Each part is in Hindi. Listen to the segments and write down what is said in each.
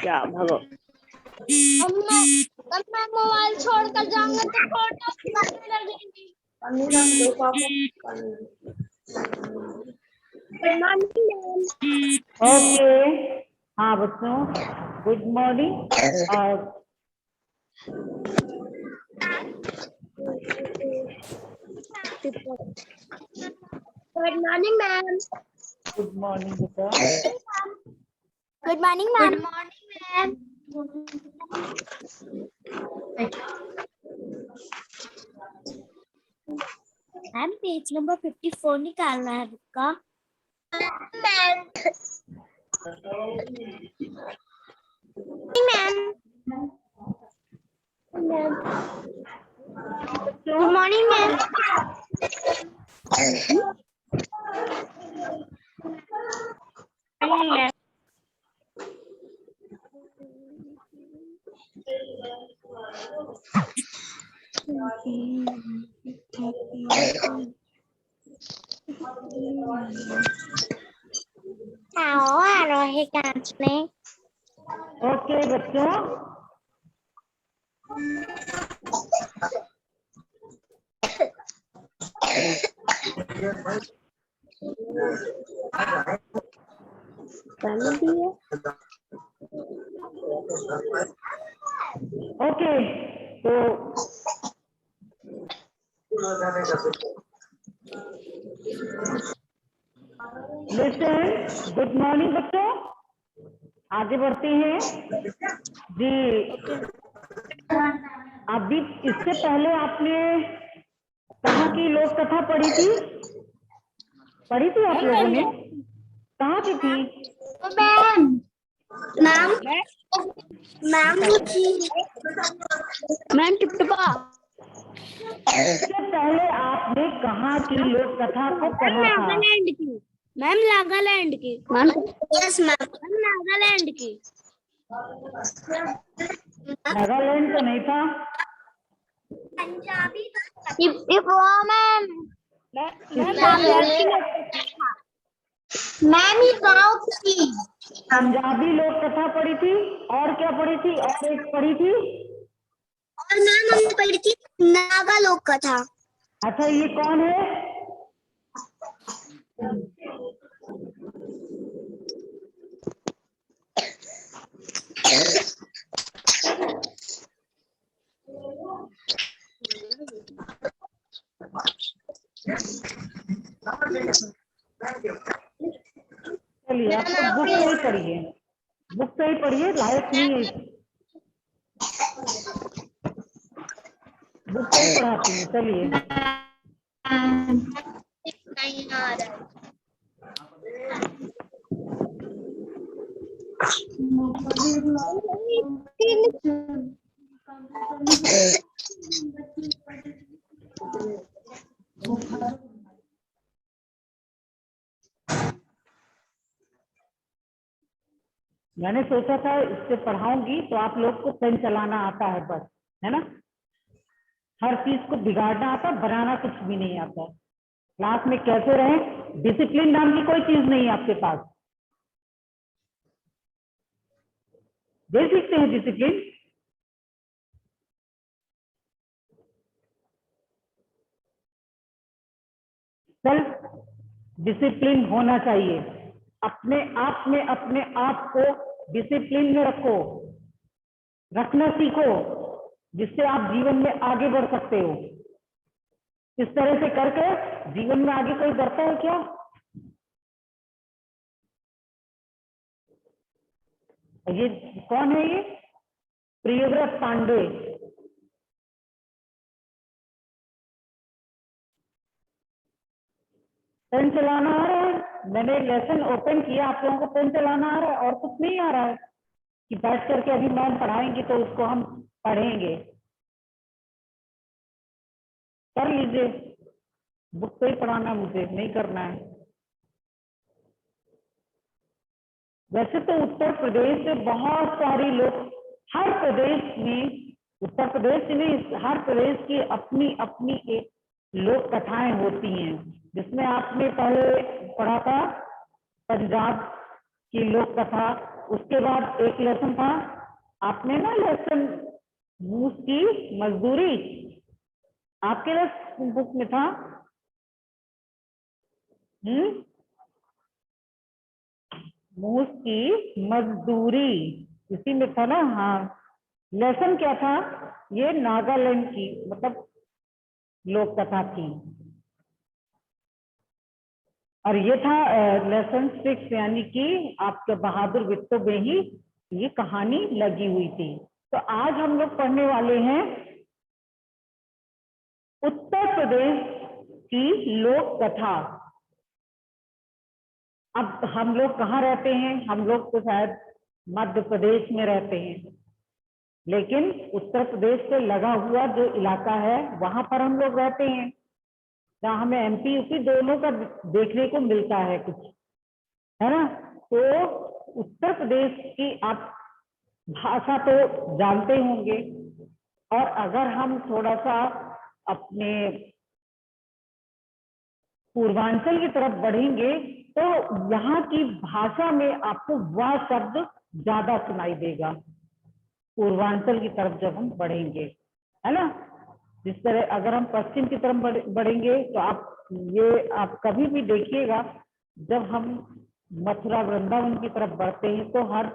क्या भगो मैं मोबाइल छोड़कर जाऊंगा तो फोटो लगेगी। ओके, हाँ बच्चों, गुड मॉर्निंग। और good morning ma'am. Good morning बेटा। Good morning ma'am. Good morning ma'am. Ma'am page number 54 निकालना है का मैम। Good morning ma'am. आओ आ रहे कांच में। ओके बच्चों, ओके तो लिसन, गुड मॉर्निंग बच्चों, आगे बढ़ते हैं जी। अभी इससे पहले आपने कहाँ की लोक कथा पढ़ी थी आप लोगों ने? कहाँ की थी? मैम मैम टिपटिपा। इससे पहले आपने कहाँ की लोक कथा को पढ़ा था? नागालैंड की मैम। नागालैंड की मैम। Yes ma'am. नागालैंड की। नागालैंड तो नहीं था। पंजाबी मैम। मैम ये गाँव की पंजाबी लोक कथा पढ़ी थी, और क्या पढ़ी थी? और एक पढ़ी थी, और मैम हमने पढ़ी थी नागा लोक कथा। अच्छा ये कौन है? चलिए आप तो बुक से ही पढ़िए, बुक से ही पढ़िए, लायक नहीं है, बुक से ही पढ़ाती हूँ। चलिए नहीं आ रहा मैंने सोचा था इससे पढ़ाऊंगी तो आप लोग को पेन चलाना आता है बस, है ना? हर चीज को बिगाड़ना आता, बनाना कुछ भी नहीं आता। क्लास में कैसे रहें, डिसिप्लिन नाम की कोई चीज नहीं है आपके पास। दे सीखते हैं डिसिप्लिन? सेल्फ डिसिप्लिन होना चाहिए। अपने आप को डिसिप्लिन में रखो, रखना सीखो, जिससे आप जीवन में आगे बढ़ सकते हो। इस तरह से करके जीवन में आगे कोई बढ़ता है क्या? ये कौन है? ये प्रियव्रत पांडे। पेन चलाना आ रहा है? मैंने लेसन ओपन किया, आप लोगों को पेन चलाना आ रहा है? और कुछ नहीं आ रहा है कि बैठ करके अभी मैम पढ़ाएंगे तो उसको हम पढ़ेंगे? कर लीजिए, बुक से ही पढ़ाना, मुझे नहीं करना है। वैसे तो उत्तर प्रदेश से बहुत सारे लोग, हर प्रदेश में, उत्तर प्रदेश में हर प्रदेश की अपनी अपनी एक लोक कथाएं होती हैं, जिसमें आपने पहले पढ़ा था पंजाब की लोक कथा। उसके बाद एक लेसन था, आपने ना लेसन मूस की मजदूरी, आपके बुक में था। मूस की मजदूरी इसी में था ना। हाँ, लेसन क्या था, ये नागालैंड की मतलब लोक कथा थी। और ये था लेसन 6, यानी कि आपके बहादुर वित्तो में ही ये कहानी लगी हुई थी। तो आज हम लोग पढ़ने वाले हैं उत्तर प्रदेश की लोक कथा। अब हम लोग कहाँ रहते हैं, हम लोग तो शायद मध्य प्रदेश में रहते हैं, लेकिन उत्तर प्रदेश से लगा हुआ जो इलाका है वहां पर हम लोग रहते हैं, जहाँ हमें एमपी यूपी दोनों का देखने को मिलता है कुछ, है ना। तो उत्तर प्रदेश की आप भाषा तो जानते होंगे, और अगर हम थोड़ा सा अपने पूर्वांचल की तरफ बढ़ेंगे तो यहाँ की भाषा में आपको वह शब्द ज्यादा सुनाई देगा। पूर्वांचल की तरफ जब हम बढ़ेंगे, है ना, जिस तरह अगर हम पश्चिम की तरफ बढ़ेंगे तो आप कभी भी देखिएगा, जब हम मथुरा वृंदावन की तरफ बढ़ते हैं तो हर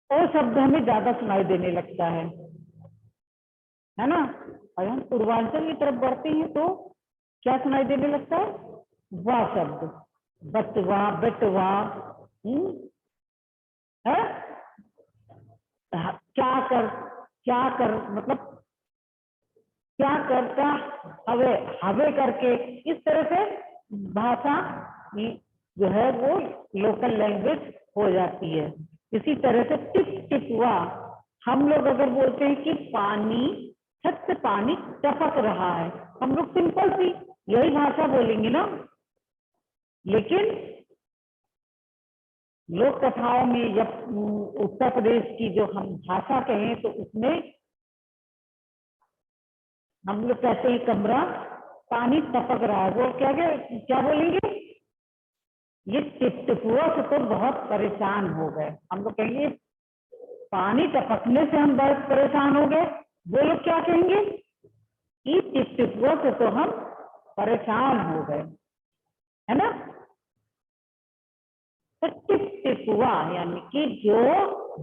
वो शब्द हमें ज्यादा सुनाई देने लगता है ना। और हम पूर्वांचल की तरफ बढ़ते हैं तो क्या सुनाई देने लगता है, वाह शब्द, बटवा बेटवा, है क्या कर मतलब क्या करता, हवे हवे करके, इस तरह से भाषा जो है वो लोकल लैंग्वेज हो जाती है। इसी तरह से टिप टिपवा, हम लोग अगर बोलते हैं कि पानी, छत से पानी टपक रहा है, हम लोग सिंपल सी यही भाषा बोलेंगे ना। लेकिन लोक कथाओं में जब उत्तर प्रदेश की जो हम भाषा कहें तो उसमें हम लोग कहते हैं कमरा पानी टपक रहा है, वो क्या बोलेंगे, ये टिपटिपुआ से तो बहुत परेशान हो गए। हम लोग कहेंगे पानी टपकने से हम बहुत परेशान हो गए, वो लोग क्या कहेंगे, ये टिपटिपुआ से तो हम परेशान हो गए, है ना। तो टिपटिपुआ यानी कि जो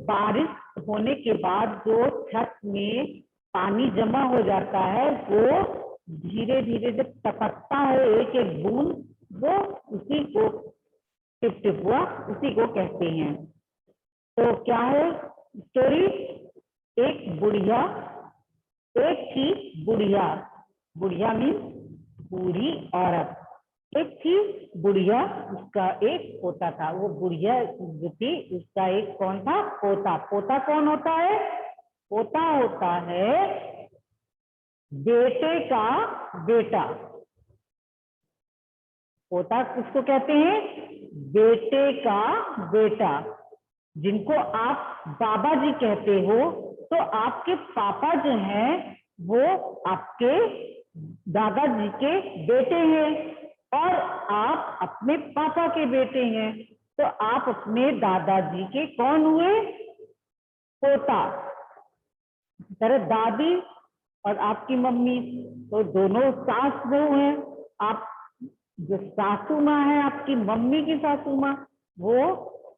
बारिश होने के बाद जो छत में पानी जमा हो जाता है, वो धीरे धीरे जब टपकता है एक एक बूंद, वो उसी को टिपटिपुआ उसी को कहते हैं। तो क्या है स्टोरी, एक बुढ़िया, एक थी बुढ़िया, बुढ़िया मीन्स बूढ़ी औरत, एक थी बुढ़िया, उसका एक पोता था। वो बुढ़िया जो थी उसका एक कौन था, पोता। पोता कौन होता है, पोता होता है बेटे का बेटा। पोता किसको कहते हैं, बेटे का बेटा। जिनको आप बाबा जी कहते हो, तो आपके पापा जो हैं वो आपके दादाजी के बेटे हैं, और आप अपने पापा के बेटे हैं, तो आप अपने दादाजी के कौन हुए, पोता। तरह दादी और आपकी मम्मी तो दोनों सास बहू हैं। आप जो सासू माँ है, आपकी मम्मी की सासू माँ, वो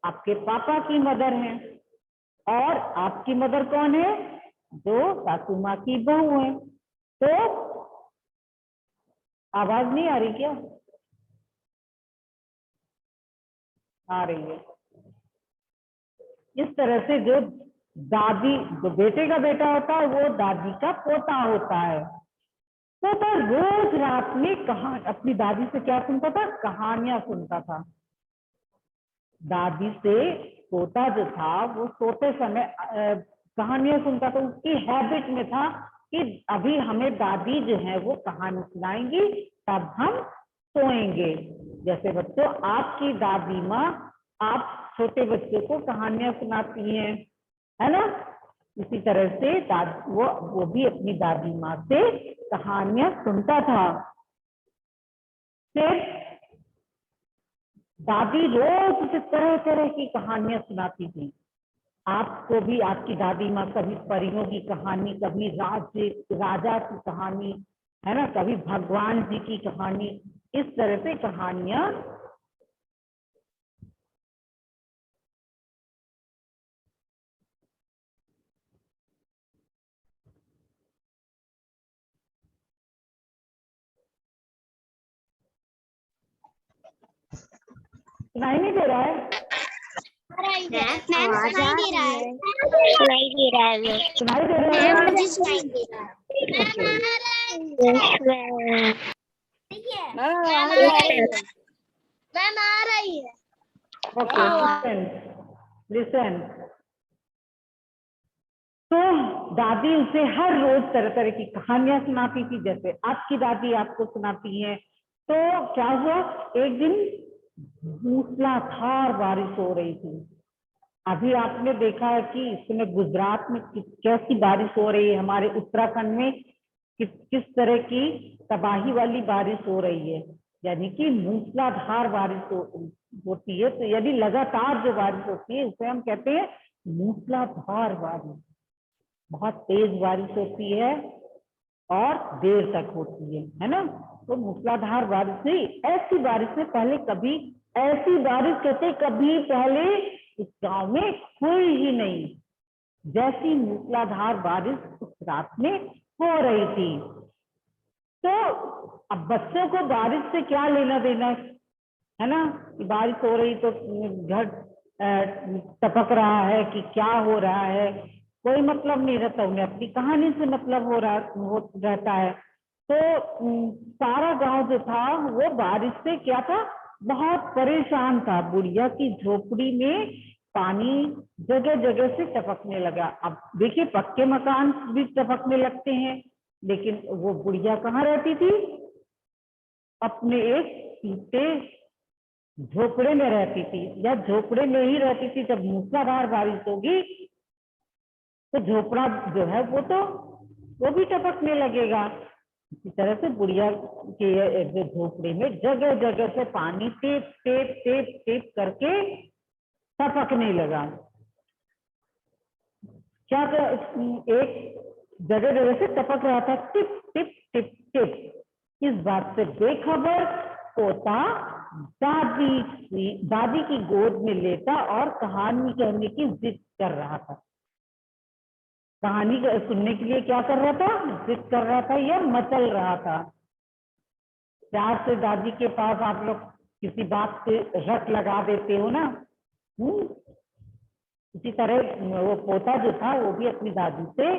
आपके पापा की मदर हैं, और आपकी मदर कौन है, जो सासू माँ की बहू है। तो आवाज नहीं आ रही क्या, आ रही है। इस तरह से जो दादी, जो बेटे का बेटा होता है, वो दादी का पोता होता है। तो रोज रात में अपनी दादी से क्या सुनता था, कहानियां सुनता था। दादी से पोता जो था वो सोते समय कहानियां सुनता था। उसकी हैबिट में था कि अभी हमें दादी जो है वो कहानी सुनाएंगी, तब हम सोएंगे। जैसे बच्चों, आपकी दादी माँ आप छोटे बच्चों को कहानियां सुनाती हैं, है ना। इसी तरह से वो भी अपनी दादी माँ से कहानियां सुनता था। फिर दादी रोज उसे तरह तरह की कहानियां सुनाती थी। आपको भी आपकी दादी माँ कभी परियों की कहानी, कभी राजा की कहानी, है ना, कभी भगवान जी की कहानी, इस तरह से कहानियां सुनाई नहीं दे रहा है? मैम सुनाई दे रहा है। सुनाई दे रहा है। सुनाई दे रहा मैम है? मुझे सुनाई दे रहा है। मैम आ रही है। Okay, listen listen. तो दादी उसे हर रोज तरह तरह की कहानियां सुनाती थी, जैसे आपकी दादी आपको सुनाती है। तो क्या हुआ, एक दिन मूसलाधार बारिश हो रही थी। अभी आपने देखा है कि इस समय गुजरात में कैसी बारिश हो रही है, हमारे उत्तराखंड में किस किस तरह की तबाही वाली बारिश हो रही है, यानी कि मूसलाधार बारिश होती है। तो यदि लगातार जो बारिश होती है उसे हम कहते हैं मूसलाधार बारिश। बहुत तेज बारिश होती है और देर तक होती है ना। तो मूसलाधार बारिश नहीं, ऐसी बारिश में पहले कभी, ऐसी बारिश कहते कभी पहले इस गांव में हुई ही नहीं, जैसी मूसलाधार बारिश उस रात में हो रही थी। तो अब बच्चों को बारिश से क्या लेना देना है ना, कि बारिश हो रही तो घर टपक रहा है कि क्या हो रहा है, कोई मतलब नहीं रहता, उन्हें अपनी कहानी से मतलब हो रहता है। तो सारा गांव जो था वो बारिश से क्या था, बहुत परेशान था। बुढ़िया की झोपड़ी में पानी जगह जगह से टपकने लगा। अब देखिए पक्के मकान भी टपकने लगते हैं, लेकिन वो बुढ़िया कहाँ रहती थी, अपने एक टूटे झोपड़े में रहती थी, या झोपड़े में ही रहती थी। जब मूसलाधार बारिश होगी तो झोपड़ा जो है वो भी टपकने लगेगा। इसी तरह से बुढ़िया के झोपड़े में जगह जगह से पानी टेप टेप टेप टेप करके टपकने लगा। क्या एक जगह जगह से टपक रहा था, टिप टिप टिप टिप। इस बात से बेखबर पोता दादी की गोद में लेटा और कहानी कहने की जिद कर रहा था। कहानी सुनने के लिए क्या कर रहा था, जिद कर रहा था या मचल रहा था। प्यार से दादी के पास आप लोग किसी बात से रट लगा देते हो ना, इसी तरह वो पोता जो था वो भी अपनी दादी से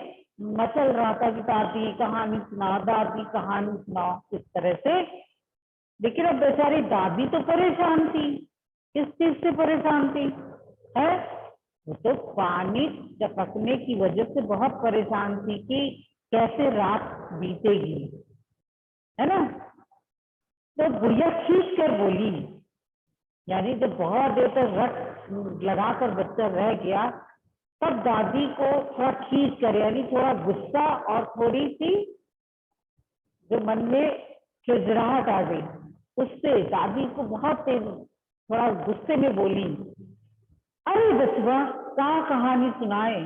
मचल रहा था कि दादी कहानी सुनाओ, दादी कहानी सुनाओ, इस तरह से। लेकिन अब बेचारी दादी तो परेशान थी। किस चीज से परेशान थी है, वो तो पानी टपकने की वजह से बहुत परेशान थी कि कैसे रात बीतेगी, है ना। तो बुढ़िया खींच कर बोली, यानी जब बहुत देर तक रट लगाकर बच्चा रह गया, तब दादी को थोड़ा खींच कर, यानी थोड़ा गुस्सा और थोड़ी सी जो मन में चिड़चिड़ाहट आ गई, उससे दादी को बहुत तेज थोड़ा गुस्से में बोली, अरे बचवा क्या कहानी सुनाए।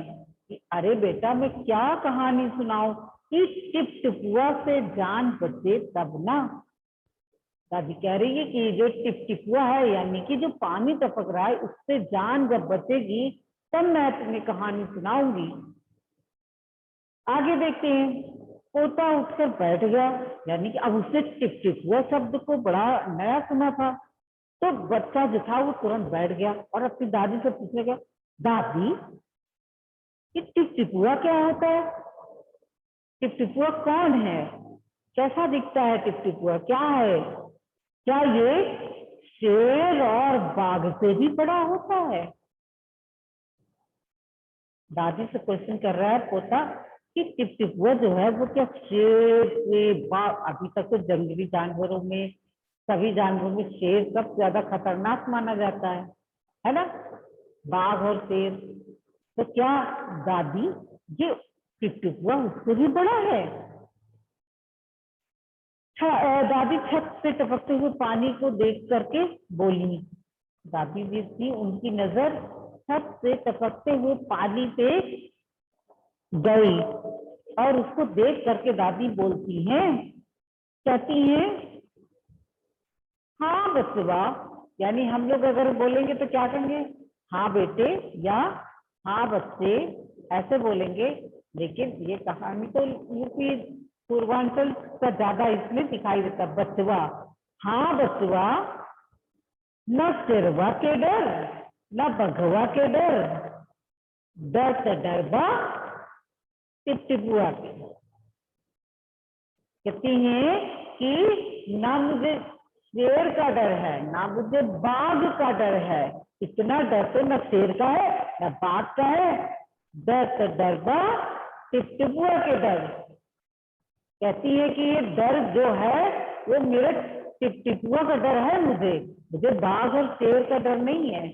अरे बेटा मैं क्या कहानी सुनाऊं, इस टिप टिपुआ से जान बचे तब ना। दादी कह रही है कि जो टिप टिपुआ है, यानी कि जो पानी टपक रहा है, उससे जान जब बचेगी तब मैं तुम्हें कहानी सुनाऊंगी। आगे देखते हैं, पोता उठकर बैठ गया, यानी कि अब उसने टिप टिपुआ शब्द को बड़ा नया सुना था। तो बच्चा जो था वो तुरंत बैठ गया और अपनी दादी से पूछने गया, दादी ये टिप टिपुआ क्या होता है, टिप टिपुआ कौन है, कैसा दिखता है टिप टिपुआ, क्या है, क्या ये शेर और बाघ से भी बड़ा होता है। दादी से क्वेश्चन कर रहा है पोता कि टिप टिपुआ जो है वो क्या शेर से बाघ, अभी तक तो जंगली जानवरों में सभी जानवरों में शेर सबसे ज्यादा खतरनाक माना जाता है ना, बाघ और शेर। तो क्या दादी ये टिप टिपुआ उससे भी बड़ा है। दादी छत से टपकते हुए पानी को देख करके बोली, दादी जी थी, उनकी नजर छत से टपकते हुए पानी पे गई और उसको देख करके दादी बोलती हैं, कहती हैं, हाँ बचवा। यानी हम लोग अगर बोलेंगे तो क्या कहेंगे, हाँ बेटे या हाँ बच्चे, ऐसे बोलेंगे। लेकिन ये कहानी तो यूपी पूर्वांचल का ज्यादा इसमें दिखाई देता, बचवा। हाँ बचवा, न शेरवा के डर न बघवा के डर, डर से डरबा टिपटिपुआ के। कहती हैं कि ना मुझे शेर का डर है ना मुझे बाघ का डर है, इतना डर तो न शेर का है न बाघ का है, डर से डरबा टिपटिपुआ के डर। कहती है कि ये डर जो है वो मेरे टिपटिपुआ का डर है, मुझे बाघ और शेर का डर नहीं है।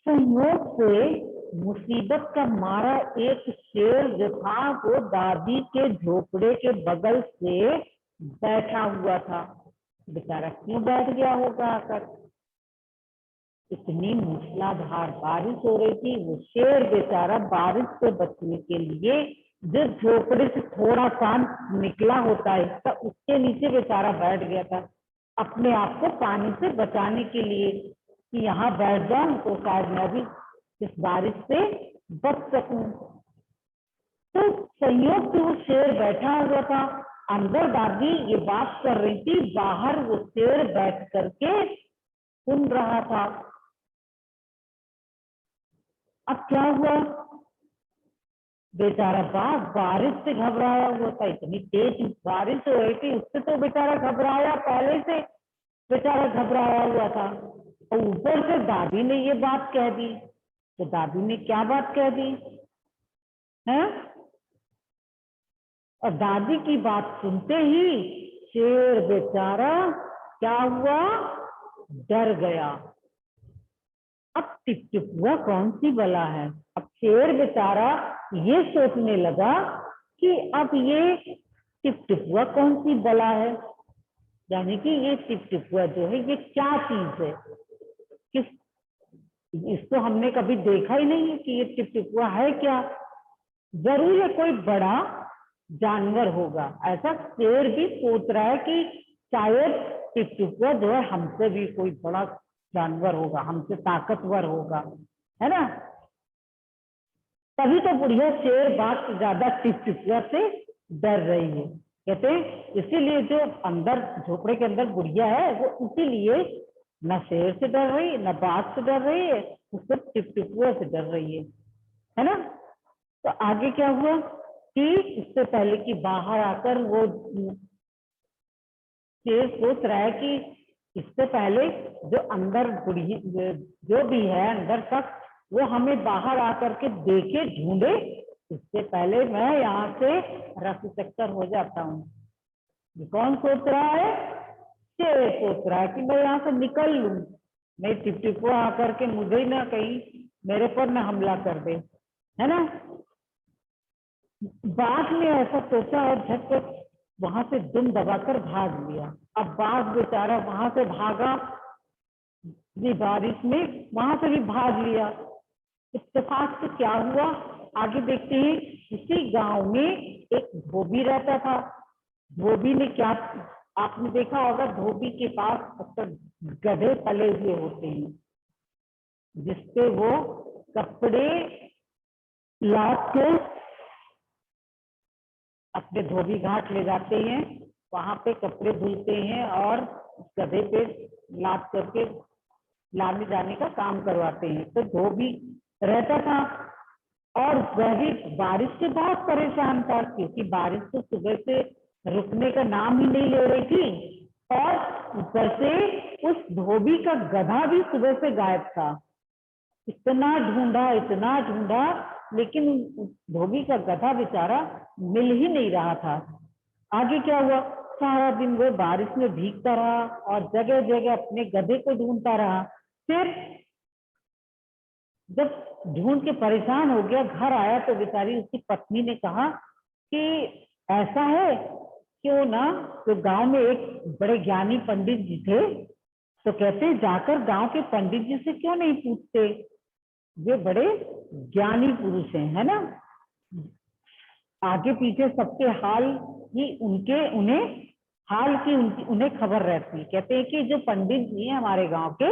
संयोग से मुसीबत का मारा एक शेर जो था वो दादी के झोपड़े के बगल से बैठा हुआ था। बेचारा क्यों बैठ गया होगा आकर, इतनी मूसलाधार बारिश हो रही थी। वो शेर बेचारा बारिश से बचने के लिए जो झोपड़े से थोड़ा सा निकला होता है इसका, उसके नीचे बेचारा बैठ गया था, अपने आप को पानी से बचाने के लिए कि यहाँ बैठ जाऊं तो शायद मैं भी इस बारिश से बच सकूं। तो संयोग से वो शेर बैठा हुआ था, अंदर दादी ये बात कर रही थी, बाहर वो शेर बैठ करके सुन रहा था। अब क्या हुआ, बेचारा बाघ बारिश से घबराया हुआ था, इतनी तेज बारिश हो रही थी, उससे तो बेचारा घबराया, पहले से बेचारा घबराया हुआ था। और ऊपर से दादी ने ये बात कह दी। तो दादी ने क्या बात कह दी है, और दादी की बात सुनते ही शेर बेचारा क्या हुआ, डर गया। अब टिपटिपुआ कौन सी बला है। अब शेर बेचारा ये सोचने लगा कि अब ये टिपटिपुआ कौन सी बला है, यानी कि ये टिपटिपुआ जो है ये क्या चीज है, किस, इसको हमने कभी देखा ही नहीं है कि ये टिपटिपुआ है क्या, जरूर है कोई बड़ा जानवर होगा। ऐसा शेर भी सोच रहा है कि शायद टिपटिपुआ जो है हमसे भी कोई बड़ा जानवर होगा, हमसे ताकतवर होगा, है ना। तभी तो बुढ़िया शेर बाघ से ज्यादा टिपटिपुआ से डर रही है। कहते हैं इसीलिए जो अंदर झोपड़े के अंदर बुढ़िया है वो इसीलिए न शेर से डर रही है न बाघ से डर रही है, उसको टिपटिपुआ से डर रही है ना। तो आगे क्या हुआ कि इससे पहले कि बाहर आकर वो शेर सोच रहा है कि इससे पहले जो अंदर बुढ़ी जो भी है अंदर तक वो हमें बाहर आकर के देखे ढूंढे, इससे पहले मैं यहाँ से रफू चक्कर हो जाता हूँ। कौन सोच रहा है, शेर सोच रहा है कि मैं यहाँ से निकल लूं, नहीं टिपटिपुआ आकर के मुझे ही ना कहीं मेरे पर न हमला कर दे, है ना। बाघ ने ऐसा सोचा और झटपट वहां से दुम दबाकर भाग लिया। अब बाघ बेचारा वहां से भागा, बारिश में वहां से भी भाग लिया। इत्तेफाक से क्या हुआ आगे देखते हैं। इसी गांव में एक धोबी रहता था। धोबी ने क्या, आपने देखा होगा धोबी के पास अक्सर गधे पले हुए होते हैं जिससे वो कपड़े लाद के अपने धोबी घाट ले जाते हैं, वहां पे कपड़े धुलते हैं और गधे पे लाद करके लाने जाने का काम करवाते हैं। तो धोबी रहता था और वह भी बारिश से बहुत परेशान था, क्योंकि बारिश तो सुबह से रुकने का नाम ही नहीं ले रही थी और ऊपर से उस धोबी का गधा भी सुबह से गायब था। इतना ढूंढा लेकिन धोबी का गधा बेचारा मिल ही नहीं रहा था। आगे क्या हुआ, सारा दिन वो बारिश में भीगता रहा और जगह जगह अपने गधे को ढूंढता रहा। फिर जब ढूंढ के परेशान हो गया, घर आया तो बेचारी उसकी पत्नी ने कहा कि ऐसा है क्यों ना, तो गांव में एक बड़े ज्ञानी पंडित जी थे, तो कहते हैं जाकर गांव के पंडित जी से क्यों नहीं पूछते, वे बड़े ज्ञानी पुरुष हैं, है ना। आगे पीछे सबके हाल ही उन्हें हाल की उन्हें खबर रहती है। कहते हैं कि जो पंडित जी हैं हमारे गांव के,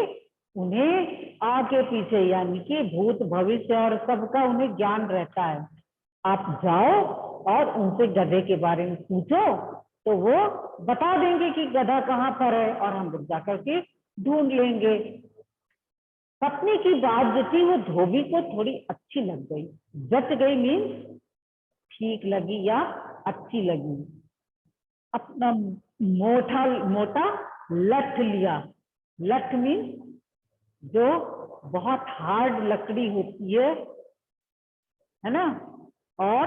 उन्हें आगे पीछे यानी कि भूत भविष्य और सबका उन्हें ज्ञान रहता है। आप जाओ और उनसे गधे के बारे में पूछो तो वो बता देंगे कि गधा कहाँ पर है, और हम लोग जाकर के ढूंढ लेंगे। पत्नी की बात जो थी वो धोबी को थोड़ी अच्छी लग गई। जच गई मीन्स ठीक लगी या अच्छी लगी। अपना मोटा लठ लिया। लठ मीन्स जो बहुत हार्ड लकड़ी होती है ना, और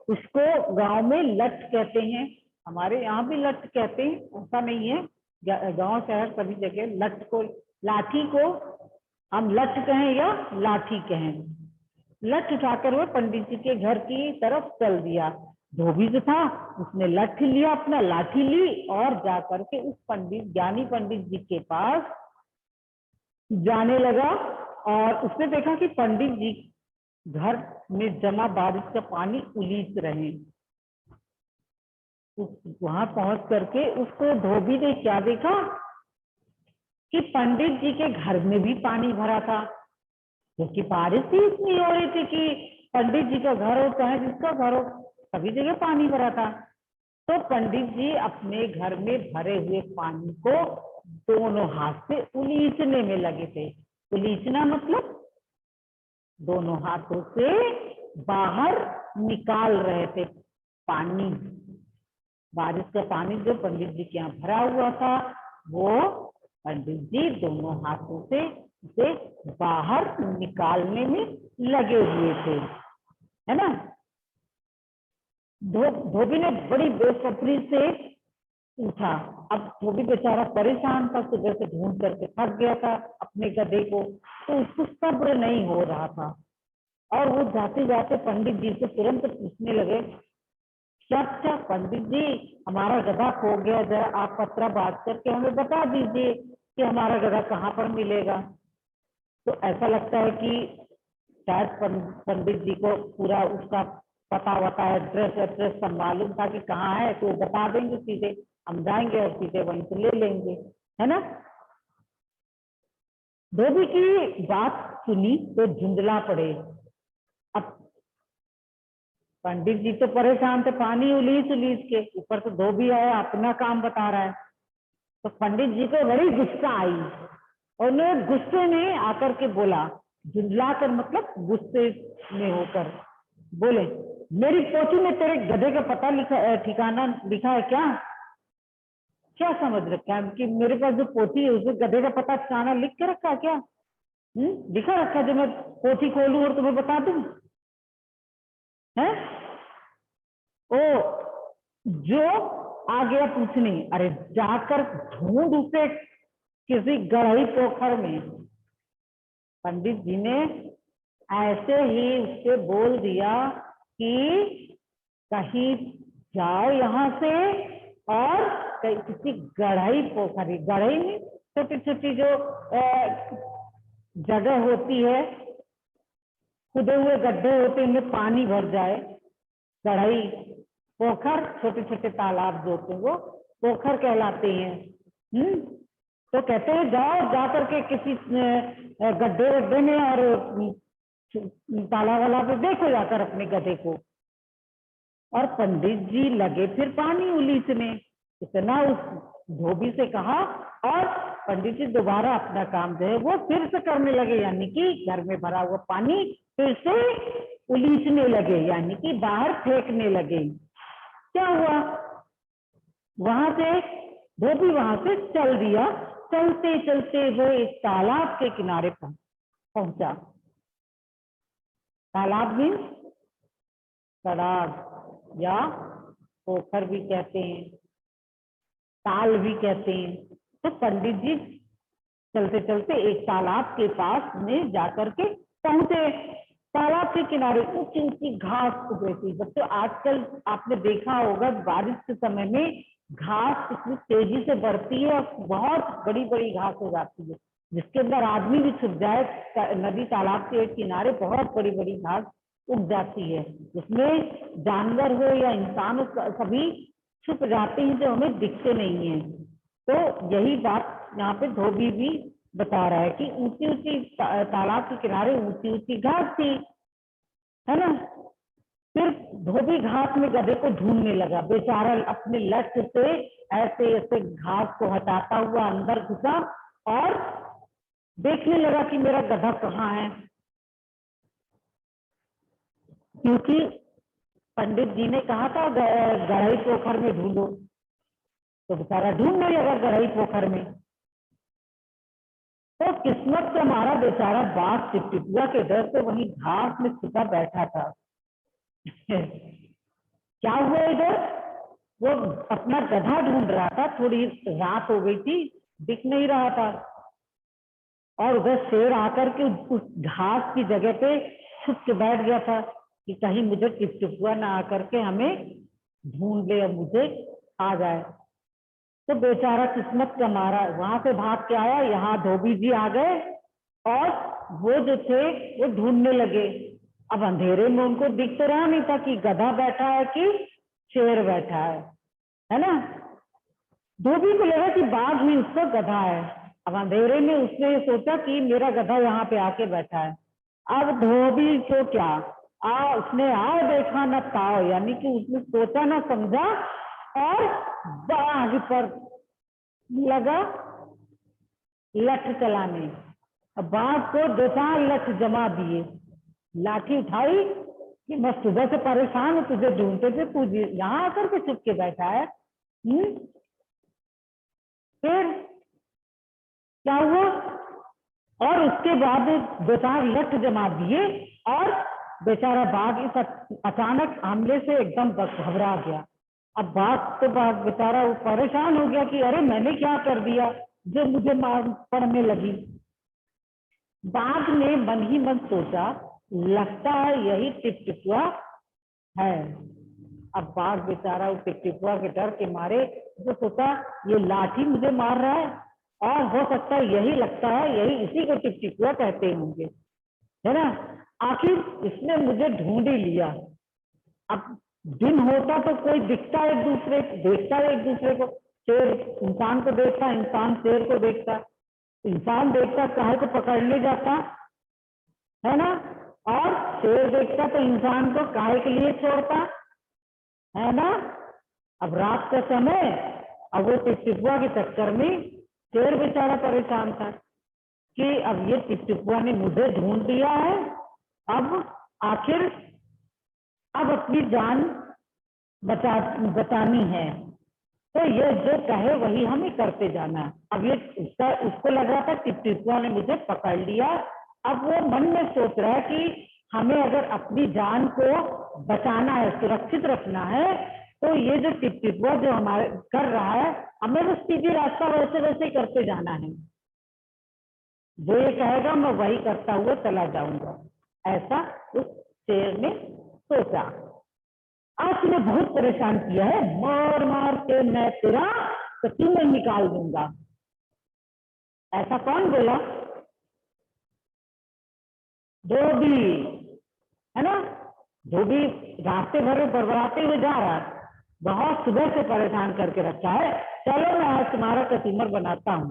उसको गांव में लठ कहते हैं। हमारे यहाँ भी लठ कहते हैं, ऐसा नहीं है, गांव शहर सभी जगह लठ को, लाठी को हम लठ कहें या लाठी कहें। लठ उठाकर वो पंडित जी के घर की तरफ चल दिया। धोबी जो था उसने लठ लिया, अपना लाठी ली और जाकर के उस ज्ञानी पंडित जी के पास जाने लगा। और उसने देखा कि पंडित जी घर में जमा बारिश का पानी उलीच रहे। वहां पहुंच करके उसको धोबी ने क्या देखा कि पंडित जी के घर में भी पानी भरा था, क्योंकि बारिश ही इतनी हो रही थी कि पंडित जी का घर हो चाहे जिसका घर हो सभी जगह पानी भरा था। तो पंडित जी अपने घर में भरे हुए पानी को दोनों हाथ से उलीचने में लगे थे। उलीचना मतलब दोनों हाथों से बाहर निकाल रहे थे पानी। बारिश का पानी जो पंडित जी के यहाँ भरा हुआ था वो पंडित जी दोनों हाथों से उसे बाहर निकालने में लगे हुए थे, है ना। धोबी ने बड़ी बेसब्री से पूछा। अब धोबी बेचारा परेशान था, सुबह से ढूंढ करके थक गया था अपने गधे को, तो उसको सब्र नहीं हो रहा था। और वो जाते जाते पंडित जी से तुरंत पूछने लगे, क्या पंडित जी हमारा गधा खो गया, जरा आप पत्रा बात करके हमें बता दीजिए कि हमारा गधा कहाँ पर मिलेगा। तो ऐसा लगता है कि शायद पंडित जी को पूरा उसका पता वता एड्रेस सब मालूम था कि कहाँ है, तो बता देंगे सीधे, हम जाएंगे और सीधे वहीं से ले लेंगे, है ना। धोबी की बात सुनी तो झुंझला पड़े। अब पंडित जी तो परेशान थे, पानी उलीच उलीच के, ऊपर से धोबी आया अपना काम बता रहा है। तो पंडित जी को बड़ी गुस्सा आई और उन्होंने गुस्से में आकर के बोला, झुंझला कर मतलब गुस्से में होकर बोले, मेरी पोथी में तेरे गधे का पता लिखा ठिकाना लिखा है क्या? क्या समझ रखा है कि मेरे पास जो पोथी है उसमें गधे का पता ठिकाना लिख के रखा है क्या? लिखा रखा जो मैं पोथी खोलूं और तुम्हें बता दूं? है ओ जो आ गया पूछने, अरे जाकर ढूंढ उसे किसी गढ़ई पोखर में। पंडित जी ने ऐसे ही उससे बोल दिया कि कहीं जाओ यहाँ से और किसी गढ़ई पोखर, गढ़ई में छोटी छोटी जो जगह होती है, खुदे हुए गड्ढे होते हैं, इनमें पानी भर जाए, गढ़ई पोखर, छोटे छोटे तालाब जो होते हैं वो पोखर कहलाते हैं। तो कहते हैं जाओ जाकर के किसी गड्ढे वड्ढे में और तालाब वाला पे देखो जाकर अपने गधे को। और पंडित जी लगे फिर पानी उलीचने, इतना उस धोबी से कहा, और पंडित जी दोबारा अपना काम जो है वो फिर से करने लगे, यानी कि घर में भरा हुआ पानी फिर से उलीचने लगे, यानी कि बाहर फेंकने लगे। क्या हुआ, वहां से धोबी वहां से चल दिया। चलते चलते वो एक तालाब के किनारे पहुंचा। तालाब मीन्स तालाब या पोखर भी कहते हैं, ताल भी कहते हैं। तो पंडित जी चलते चलते एक तालाब के पास में जाकर के पहुंचे। तालाब के किनारे ऊंची ऊंची घास उग रही थी। बच्चों आजकल आपने देखा होगा बारिश के समय में घास इतनी तेजी से बढ़ती है और बहुत बड़ी बड़ी घास हो जाती है, जिसके अंदर आदमी भी छुप जाए, नदी तालाब के किनारे बहुत बड़ी बड़ी घास उग जाती है, उसमें जानवर हो या इंसान हो सभी छुप जाते हैं जो हमें दिखते नहीं है। तो यही बात यहाँ पे धोबी भी बता रहा है कि ऊंची ऊंची तालाब के किनारे ऊंची ऊंची घास थी, है ना। फिर धोबी घास में गधे को ढूंढने लगा, बेचारा अपने लक्ष्य से ऐसे ऐसे घास को हटाता हुआ अंदर घुसा और देखने लगा कि मेरा गधा कहाँ है, क्योंकि पंडित जी ने कहा था गढ़ई पोखर में ढूंढो, तो बेचारा ढूंढने लगा गढ़ई पोखर में। तो किस्मत से हमारा बेचारा बाघ टिपटिपुआ के डर से वहीं घास में छिपा बैठा था। क्या हुआ इधर, वो अपना गधा ढूंढ रहा था, थोड़ी रात हो गई थी, दिख नहीं रहा था, और उधर शेर आकर के उस घास की जगह पे छुप के बैठ गया था कि कहीं मुझे टिपटिपुआ ना आकर के हमें ढूंढ ले और मुझे आ जाए। तो बेचारा किस्मत का मारा वहां से भाग के आया, यहाँ धोबी जी आ गए और वो जो थे वो ढूंढने लगे। अब अंधेरे में उनको दिख तो रहा नहीं था कि गधा बैठा है कि शेर बैठा है ना। धोबी को लगा कि बाघ ही उसका गधा है। अब अंधेरे में उसने सोचा कि मेरा गधा यहाँ पे आके बैठा है। अब धोबी को क्या उसने आओ देखा न ताओ, यानी कि उसने सोचा ना समझा और बाघ पर लगा लठ चलाने। अब बाघ को 2-4 लठ जमा दिए, लाठी उठाई कि मैं सुबह से परेशान हूँ, तुझे ढूंढते थे, तू यहाँ आकर के चुप के बैठा है। फिर क्या हुआ, और उसके बाद 2-4 लठ जमा दिए और बेचारा बाघ इस अचानक हमले से एकदम घबरा गया। अब बाघ तो बेचारा वो परेशान हो गया कि अरे मैंने क्या कर दिया जो मुझे मार पड़ने लगी। बाघ ने मन ही मन सोचा लगता है यही टिपटिपुआ है। अब बाघ बेचारा उस टिपटिपुआ के डर के मारे जो सोचा ये लाठी मुझे मार रहा है और हो सकता है यही लगता है, यही इसी को टिपटिपुआ कहते होंगे, है ना। आखिर इसने मुझे ढूंढ ही लिया। अब दिन होता तो कोई दिखता एक दूसरे देखता है एक दूसरे को, शेर इंसान को देखता, इंसान शेर को देखता, इंसान देखता काहे को पकड़ने जाता, है ना, और शेर देखता तो इंसान को काहे के लिए छोड़ता, है ना। अब रात का समय, अब वो टिपटिपुआ के चक्कर में शेर बेचारा परेशान था कि अब ये टिपटिपुआ ने मुझे ढूंढ लिया है, अब आखिर अब अपनी जान बचानी है, तो ये जो कहे वही हमें करते जाना। अब ये उसको लग रहा था टिपटिपुआ ने मुझे पकड़ लिया। अब वो मन में सोच रहा है कि हमें अगर अपनी जान को बचाना है, सुरक्षित रखना है, तो ये जो टिपटिपुआ जो हमारे कर रहा है, हमें वो सीधी रास्ता वैसे वैसे करते जाना है, जो ये कहेगा मैं वही करता हुआ चला जाऊंगा, ऐसा उस शेर ने सोचा। आज तुम्हें बहुत परेशान किया है, मार मार के मैं तेरा तुम्हें निकाल दूंगा। ऐसा कौन बोला? धोबी, है ना। धोबी रास्ते भर में बरबराते हुए जा रहा है, बहुत सुबह से परेशान करके रखा है, चलो मैं आज तुम्हारा कस्टमर बनाता हूँ।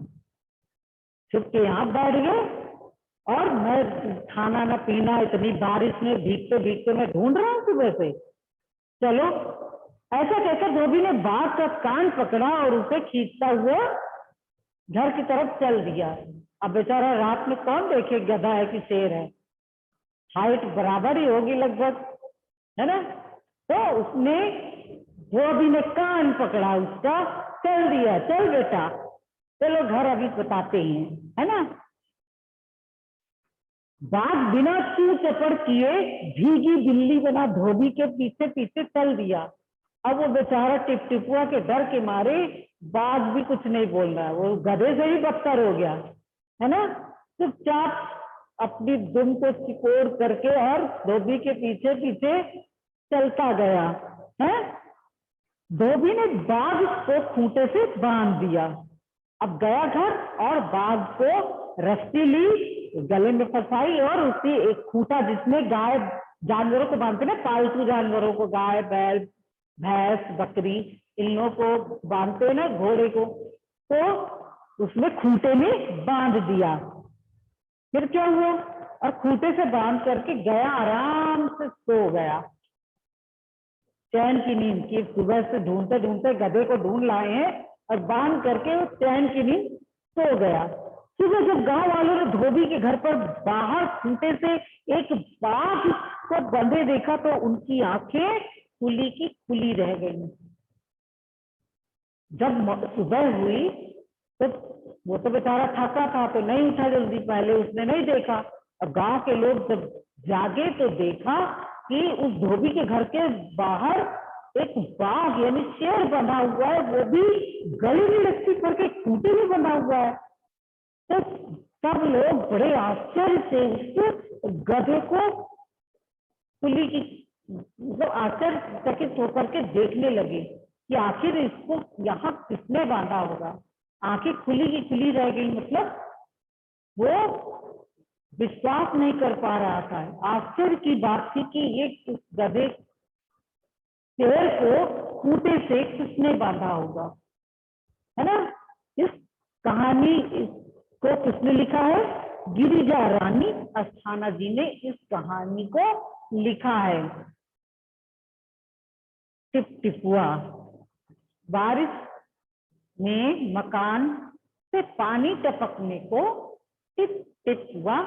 छुप के यहाँ बैठ गए और मैं खाना ना पीना, इतनी बारिश में भीगते भीगते मैं ढूंढ रहा हूँ सुबह से, चलो। ऐसा कहकर धोबी ने बाघ का कान पकड़ा और उसे खींचता हुआ घर की तरफ चल दिया। अब बेचारा रात में कौन देखे गधा है कि शेर है, हाइट बराबर ही होगी लगभग, है ना। तो उसने धोबी ने कान पकड़ा उसका, चल दिया, चल बेटा चलो घर अभी बताते हैं, है ना। बाघ बिना चू चपड़ किए भीगी बिल्ली बना धोबी के पीछे पीछे चल दिया। अब वो बेचारा टिपटिपुआ के डर के मारे बाघ भी कुछ नहीं बोल रहा, वो गधे से ही बदतर हो गया, है ना। चुपचाप अपनी दुम को सिकोड़ करके और धोबी के पीछे पीछे चलता गया है। धोबी ने बाघ को खूंटे से बांध दिया। अब गया घर और बाघ को रस्सी ली, गले में फंसाई और उसी एक खूंटा जिसमें गाय जानवरों को बांधते ना, पालतू जानवरों को, गाय बैल भैंस बकरी इन लोगों को बांधते हैं ना, घोड़े को, तो उसमें खूंटे में बांध दिया। फिर क्या हुआ, और खूंटे से बांध करके गया आराम से सो गया, चैन की नींद की। सुबह से ढूंढते ढूंढते गधे को ढूंढ लाए हैं और बांध करके वो चैन की नींद सो गया। सुबह जब गांव वालों ने धोबी के घर पर बाहर खूंटे से एक बाघ को बंधे देखा तो उनकी आंखें खुली की खुली रह गई। जब सुबह हुई तो वो तो बेचारा थका था तो नहीं उठा जल्दी, पहले उसने नहीं देखा। और गांव के लोग जब जागे तो देखा कि उस धोबी के घर के बाहर एक बाघ यानी शेर बंधा हुआ है, वो भी गले में रस्सी करके खूंटे में बंधा हुआ है। तो सब लोग बड़े आश्चर्य से उस गधे को खुली की मतलब आश्चर्यचकित होकर के देखने लगे कि आखिर इसको यहाँ किसने बांधा होगा। आंखें खुली की खुली रह गई, मतलब वो विश्वास नहीं कर पा रहा था। आश्चर्य की बात थी कि ये इस गधे शेर को खूंटे से किसने बांधा होगा, है ना। इस कहानी को किसने लिखा है, गिरिजा रानी अस्थाना जी ने इस कहानी को लिखा है। टिप टिपुआ, बारिश में मकान से पानी टपकने को टिप टिपुआ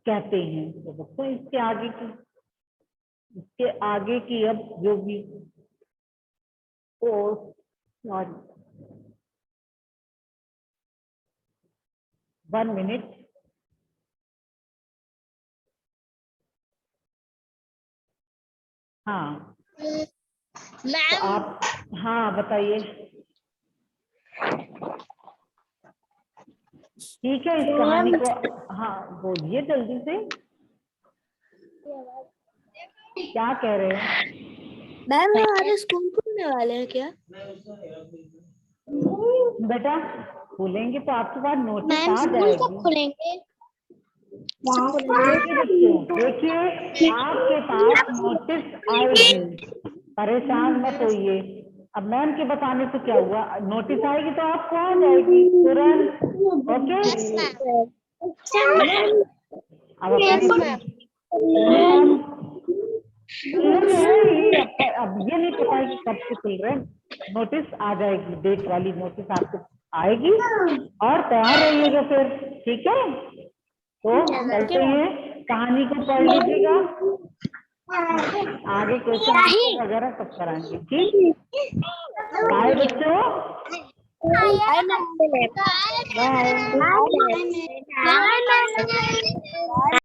कहते हैं। तो बच्चों इसके आगे की अब जो भी सॉरी 1 मिनट। हाँ तो आप, हाँ बताइए। ठीक है, इस कहानी को, हाँ बोलिए जल्दी से, क्या कह रहे हैं। मैम हमारे स्कूल खुलने वाले हैं क्या? बेटा खुलेंगे तो आपके पास नोटिस मैम आ स्कूल कब जाएगी। खुलेंगे? देखिए बच्चों, देखिए आपके पास नोटिस आएगी, परेशान मत होइए। अब मैम के बताने से क्या हुआ, नोटिस आएगी तो आपको आ जाएगी तुरंत। ओके, अब अपने अब ये नहीं पता है कि कब से खुल रहे हैं, नोटिस आ जाएगी, डेट वाली नोटिस आपको आएगी और तैयार रहिएगा फिर। ठीक है, तो चलते हैं, कहानी को पढ़ लीजिएगा, आगे क्वेश्चन आंसर वगैरह सब कराएंगे। ठीक, बाय बच्चों, बाय। बाय।